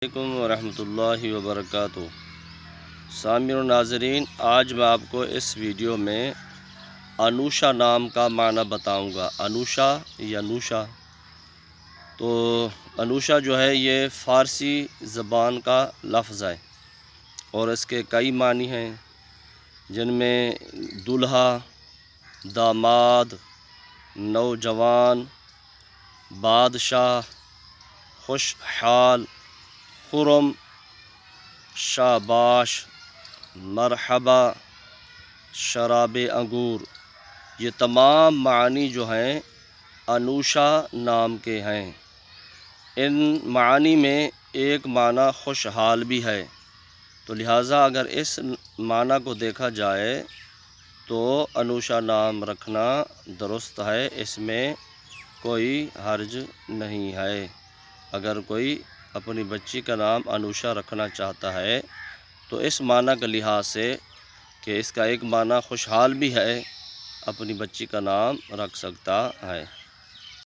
علیکم ورحمۃ اللہ وبرکاتہ۔ سامعین و ناظرین، آج میں آپ کو اس ویڈیو میں انوشا نام کا معنی بتاؤں گا۔ انوشا یا نوشا، تو انوشا جو ہے یہ فارسی زبان کا لفظ ہے اور اس کے کئی معنی ہیں، جن میں دولہا، داماد، نوجوان، بادشاہ، خوشحال، خرم، شاباش، مرحبا، شراب انگور، یہ تمام معنی جو ہیں انوشا نام کے ہیں۔ ان معانی میں ایک معنی خوشحال بھی ہے، تو لہٰذا اگر اس معنی کو دیکھا جائے تو انوشا نام رکھنا درست ہے، اس میں کوئی حرج نہیں ہے۔ اگر کوئی اپنی بچی کا نام انوشا رکھنا چاہتا ہے تو اس معنی کے لحاظ سے کہ اس کا ایک معنی خوشحال بھی ہے، اپنی بچی کا نام رکھ سکتا ہے۔